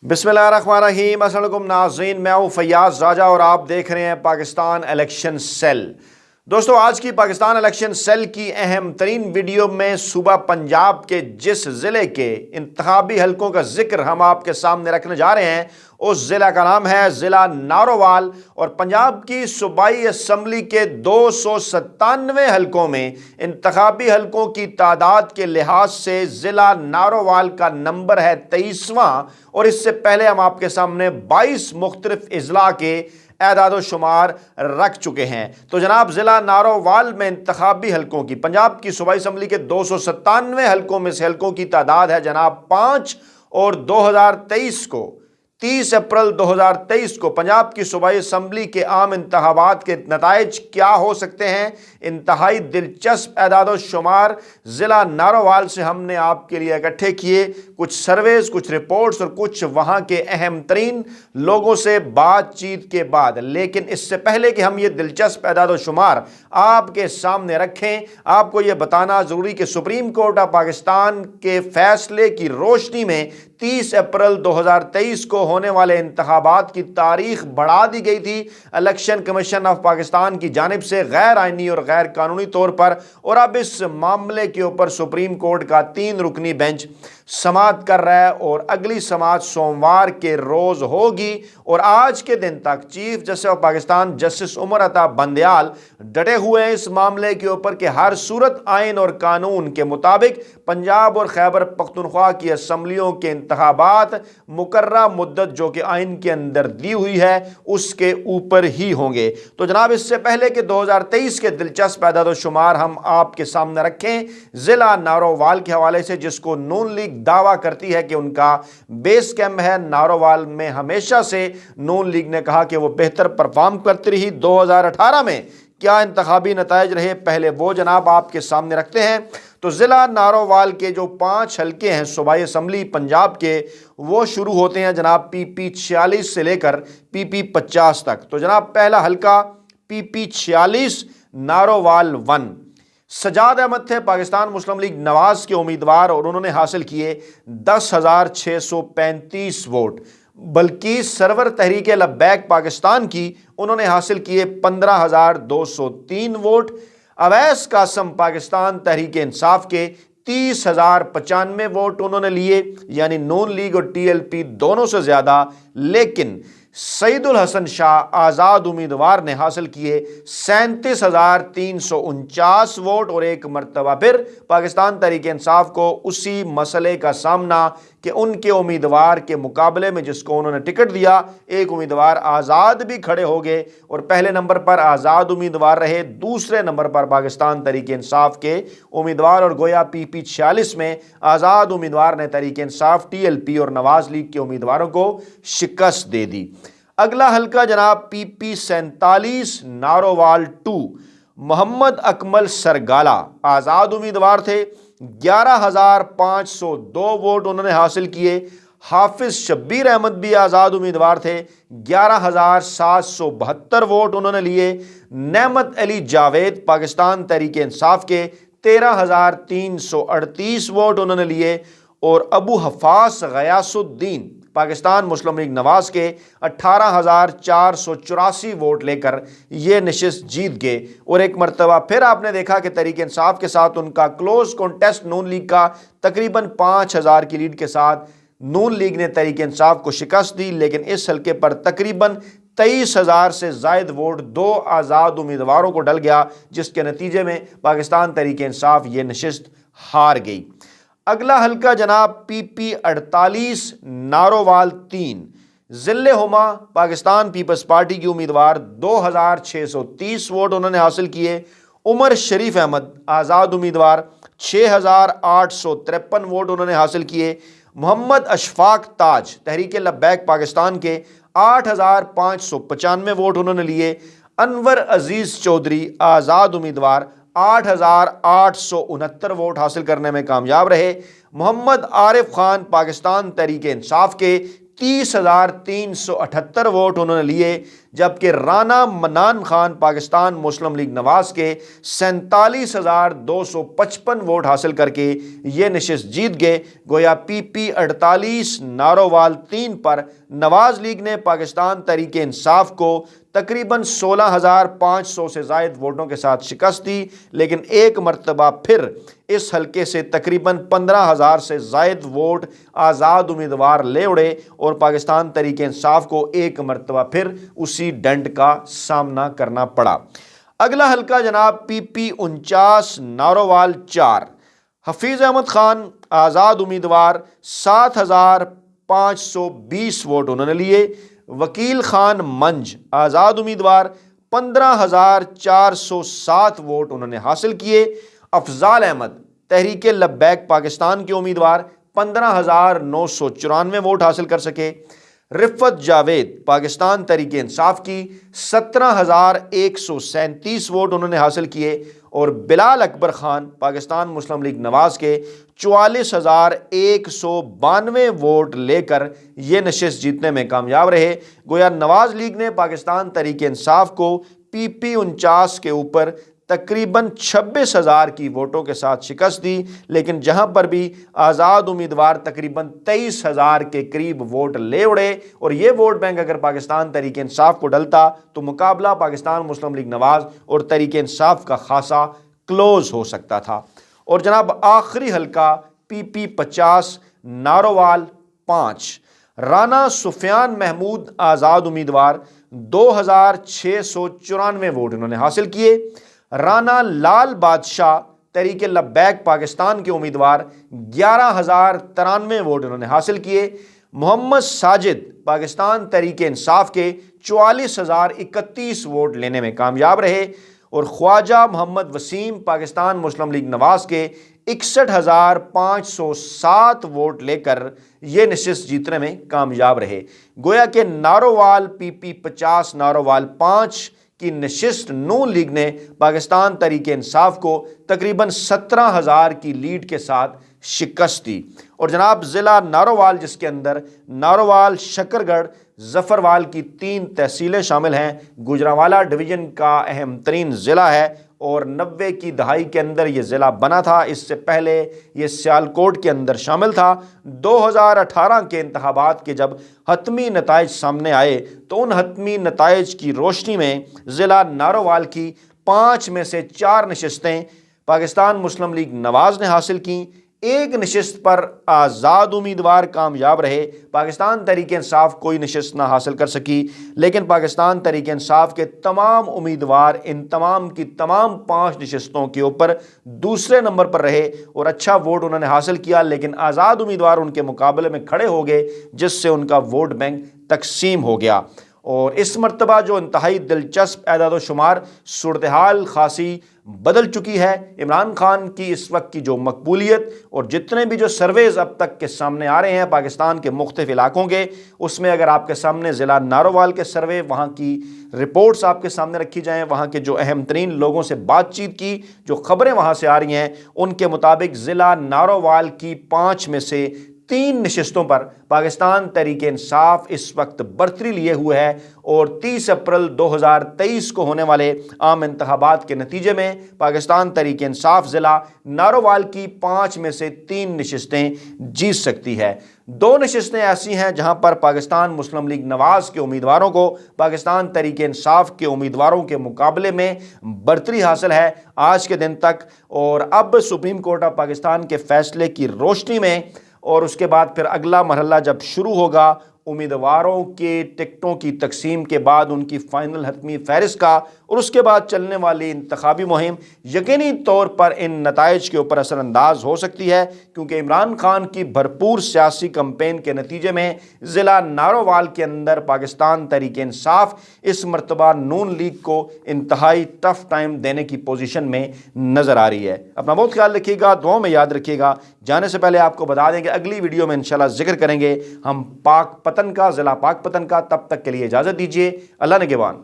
بسم اللہ الرحمن الرحیم۔ السلام علیکم ناظرین، میں ہوں فیاض راجہ اور آپ دیکھ رہے ہیں پاکستان الیکشن سیل۔ دوستو، آج کی پاکستان الیکشن سیل کی اہم ترین ویڈیو میں صوبہ پنجاب کے جس ضلع کے انتخابی حلقوں کا ذکر ہم آپ کے سامنے رکھنے جا رہے ہیں، اس ضلع کا نام ہے ضلع نارووال، اور پنجاب کی صوبائی اسمبلی کے 297 حلقوں میں انتخابی حلقوں کی تعداد کے لحاظ سے ضلع نارووال کا نمبر ہے 23واں، اور اس سے پہلے ہم آپ کے سامنے 22 مختلف اضلاع کے اعداد و شمار رکھ چکے ہیں۔ تو جناب، ضلع نارووال میں انتخابی حلقوں کی پنجاب کی صوبائی اسمبلی کے 297 حلقوں میں سے حلقوں کی تعداد ہے جناب 5، اور 30 اپریل 2023 کو پنجاب کی صوبائی اسمبلی کے عام انتخابات کے نتائج کیا ہو سکتے ہیں؟ انتہائی دلچسپ اعداد و شمار ضلع نارووال سے ہم نے آپ کے لیے اکٹھے کیے، کچھ سرویز، کچھ رپورٹس اور کچھ وہاں کے اہم ترین لوگوں سے بات چیت کے بعد۔ لیکن اس سے پہلے کہ ہم یہ دلچسپ اعداد و شمار آپ کے سامنے رکھیں، آپ کو یہ بتانا ضروری کہ سپریم کورٹ آف پاکستان کے فیصلے کی روشنی میں 30 اپریل 2023 کو ہونے والے انتخابات کی تاریخ بڑھا دی گئی تھی الیکشن کمیشن آف پاکستان کی جانب سے غیر آئینی اور غیر قانونی طور پر، اور اب اس معاملے کے اوپر سپریم کورٹ کا 3 رکنی بینچ سماعت کر رہا ہے، اور اگلی سماعت سوموار کے روز ہوگی۔ اور آج کے دن تک chief justice of Pakistan justice Umar Ata Bandial ڈٹے ہوئے ہیں اس معاملے کے اوپر کہ ہر صورت آئین اور قانون کے مطابق پنجاب اور خیبر پختونخوا کی اسمبلیوں کے انتخابات مقررہ مدت جو کہ آئین کے اندر دی ہوئی ہے اس کے اوپر ہی ہوں گے۔ تو جناب، اس سے پہلے کہ 2023 کے دلچسپ اعداد و شمار ہم آپ کے سامنے رکھیں ضلع نارووال کے حوالے سے، جس کو نون لیگ دعویٰ کرتی ہے کہ ان کا بیس کیمپ ہے نارووال میں، ہمیشہ سے نون لیگ نے کہا کہ وہ بہتر پرفارم کرتی رہی۔ 2018 میں کیا انتخابی نتائج رہے، پہلے وہ جناب آپ کے سامنے رکھتے ہیں۔ تو ضلع نارووال کے جو 5 حلقے ہیں صوبائی اسمبلی پنجاب کے، وہ شروع ہوتے ہیں جناب PP 46 سے لے کر PP 50 تک۔ تو جناب، پہلا حلقہ PP 46 نارووال 1، سجاد احمد تھے پاکستان مسلم لیگ نواز کے امیدوار، اور انہوں نے حاصل کیے 10,635 ووٹ۔ بلکہ سرور تحریک لبیک پاکستان کی انہوں نے حاصل کیے 15,203 ووٹ۔ اویس قاسم پاکستان تحریک انصاف کے 30,095 ووٹ انہوں نے لیے، یعنی نون لیگ اور TLP دونوں سے زیادہ۔ لیکن سعید الحسن شاہ آزاد امیدوار نے حاصل کیے 37,349 ووٹ، اور ایک مرتبہ پھر پاکستان تحریک انصاف کو اسی مسئلے کا سامنا کہ ان کے امیدوار کے مقابلے میں جس کو انہوں نے ٹکٹ دیا، ایک امیدوار آزاد بھی کھڑے ہو گئے، اور پہلے نمبر پر آزاد امیدوار رہے، دوسرے نمبر پر پاکستان تحریک انصاف کے امیدوار، اور گویا PP 46 میں آزاد امیدوار نے تحریک انصاف، TLP اور نواز لیگ کے امیدواروں کو شکست دے دی۔ اگلا حلقہ جناب PP 47 نارووال 2، محمد اکمل سرگالہ آزاد امیدوار تھے، 11,502 ووٹ انہوں نے حاصل کیے۔ حافظ شبیر احمد بھی آزاد امیدوار تھے، 11,772 ووٹ انہوں نے لیے۔ نعمت علی جاوید پاکستان تحریک انصاف کے 13,338 ووٹ انہوں نے لیے، اور ابو حفاظ غیاث الدین پاکستان مسلم لیگ نواز کے 18,484 ووٹ لے کر یہ نشست جیت گئے۔ اور ایک مرتبہ پھر آپ نے دیکھا کہ تحریک انصاف کے ساتھ ان کا کلوز کانٹیسٹ نون لیگ کا تقریباً 5,000 کی لیڈ کے ساتھ نون لیگ نے تحریک انصاف کو شکست دی، لیکن اس حلقے پر تقریباً 23,000 سے زائد ووٹ 2 آزاد امیدواروں کو ڈل گیا، جس کے نتیجے میں پاکستان تحریک انصاف یہ نشست ہار گئی۔ اگلا حلقہ جناب PP 48 نارووال 3، ضلع ہما پاکستان پیپلز پارٹی کی امیدوار، 2,630 ووٹ انہوں نے حاصل کیے۔ عمر شریف احمد آزاد امیدوار، 6,853 ووٹ انہوں نے حاصل کیے۔ محمد اشفاق تاج تحریک لبیک پاکستان کے 8,595 ووٹ انہوں نے لیے۔ انور عزیز چودھری آزاد امیدوار، 8,869 ووٹ حاصل کرنے میں کامیاب رہے۔ محمد عارف خان پاکستان تحریک انصاف کے 30,378 ووٹ انہوں نے لیے، جبکہ رانا منان خان پاکستان مسلم لیگ نواز کے 47,255 ووٹ حاصل کر کے یہ نشست جیت گئے۔ گویا پی پی 48 نارووال 3 پر نواز لیگ نے پاکستان تحریک انصاف کو تقریباً 16,500 سے زائد ووٹوں کے ساتھ شکست دی، لیکن ایک مرتبہ پھر اس حلقے سے تقریباً 15,000 سے زائد ووٹ آزاد امیدوار لے اڑے اور پاکستان تحریک انصاف کو ایک مرتبہ پھر اسی ڈنڈ کا سامنا کرنا پڑا۔ اگلا حلقہ جناب پی پی 49 نارووال 4، حفیظ احمد خان آزاد امیدوار 7,520 ووٹ انہوں نے لیے، وکیل خان منج آزاد امیدوار 15,407 ووٹ انہوں نے حاصل کیے، افضال احمد تحریک لبیک پاکستان کے امیدوار 15,994 ووٹ حاصل کر سکے، رفت جاوید پاکستان تحریک انصاف کی 17,137 ووٹ انہوں نے حاصل کیے، اور بلال اکبر خان پاکستان مسلم لیگ نواز کے 44,192 ووٹ لے کر یہ نشست جیتنے میں کامیاب رہے۔ گویا نواز لیگ نے پاکستان تحریک انصاف کو پی پی 49 کے اوپر تقریباً 26,000 کی ووٹوں کے ساتھ شکست دی، لیکن جہاں پر بھی آزاد امیدوار تقریباً 23,000 کے قریب ووٹ لے اڑے، اور یہ ووٹ بینک اگر پاکستان تحریک انصاف کو ڈلتا تو مقابلہ پاکستان مسلم لیگ نواز اور تحریک انصاف کا خاصا کلوز ہو سکتا تھا۔ اور جناب آخری حلقہ پی پی 50 نارووال 5، رانا سفیان محمود آزاد امیدوار 2,694 ووٹ انہوں نے حاصل کیے، رانا لال بادشاہ تحریک لبیک پاکستان کے امیدوار 11,093 ووٹ انہوں نے حاصل کیے، محمد ساجد پاکستان تحریک انصاف کے 44,031 ووٹ لینے میں کامیاب رہے، اور خواجہ محمد وسیم پاکستان مسلم لیگ نواز کے 61,507 ووٹ لے کر یہ نشست جیتنے میں کامیاب رہے۔ گویا کہ نارووال پی پی 50 نارووال 5 کی نشست نون لیگ نے پاکستان تحریک انصاف کو تقریباً 17,000 کی لیڈ کے ساتھ شکست دی۔ اور جناب ضلع نارووال، جس کے اندر نارووال، شکرگڑھ، ظفروال کی 3 تحصیلیں شامل ہیں، گوجرانوالہ ڈویژن کا اہم ترین ضلع ہے، اور 90 کی دہائی کے اندر یہ ضلع بنا تھا۔ اس سے پہلے یہ سیالکوٹ کے اندر شامل تھا۔ 2018 کے انتخابات کے جب حتمی نتائج سامنے آئے تو ان حتمی نتائج کی روشنی میں ضلع نارووال کی 5 میں سے 4 نشستیں پاکستان مسلم لیگ نواز نے حاصل کیں، ایک نشست پر آزاد امیدوار کامیاب رہے، پاکستان تحریک انصاف کوئی نشست نہ حاصل کر سکی، لیکن پاکستان تحریک انصاف کے تمام امیدوار ان تمام کی تمام 5 نشستوں کے اوپر دوسرے نمبر پر رہے اور اچھا ووٹ انہوں نے حاصل کیا، لیکن آزاد امیدوار ان کے مقابلے میں کھڑے ہو گئے، جس سے ان کا ووٹ بینک تقسیم ہو گیا۔ اور اس مرتبہ جو انتہائی دلچسپ اعداد و شمار صورتحال خاصی بدل چکی ہے۔ عمران خان کی اس وقت کی جو مقبولیت اور جتنے بھی جو سرویز اب تک کے سامنے آ رہے ہیں پاکستان کے مختلف علاقوں کے، اس میں اگر آپ کے سامنے ضلع نارووال کے سروے، وہاں کی رپورٹس آپ کے سامنے رکھی جائیں، وہاں کے جو اہم ترین لوگوں سے بات چیت کی جو خبریں وہاں سے آ رہی ہیں، ان کے مطابق ضلع نارووال کی 5 میں سے 3 نشستوں پر پاکستان تحریک انصاف اس وقت برتری لیے ہوئے ہے، اور 30 اپریل 2023 کو ہونے والے عام انتخابات کے نتیجے میں پاکستان تحریک انصاف ضلع نارووال کی 5 میں سے 3 نشستیں جیت سکتی ہے۔ 2 نشستیں ایسی ہیں جہاں پر پاکستان مسلم لیگ نواز کے امیدواروں کو پاکستان تحریک انصاف کے امیدواروں کے مقابلے میں برتری حاصل ہے آج کے دن تک، اور اب سپریم کورٹ آف پاکستان کے فیصلے کی روشنی میں اور اس کے بعد پھر اگلا مرحلہ جب شروع ہوگا امیدواروں کے ٹکٹوں کی تقسیم کے بعد ان کی فائنل حتمی فہرست کا، اور اس کے بعد چلنے والی انتخابی مہم یقینی طور پر ان نتائج کے اوپر اثر انداز ہو سکتی ہے، کیونکہ عمران خان کی بھرپور سیاسی کمپین کے نتیجے میں ضلع نارووال کے اندر پاکستان تحریک انصاف اس مرتبہ نون لیگ کو انتہائی ٹف ٹائم دینے کی پوزیشن میں نظر آ رہی ہے۔ اپنا بہت خیال رکھیے گا، دعاؤں میں یاد رکھیے گا۔ جانے سے پہلے آپ کو بتا دیں کہ اگلی ویڈیو میں انشاءاللہ ذکر کریں گے ہم پاک پتن کا، ضلع پاک پتن کا۔ تب تک کے لیے اجازت دیجیے، اللہ نگہبان۔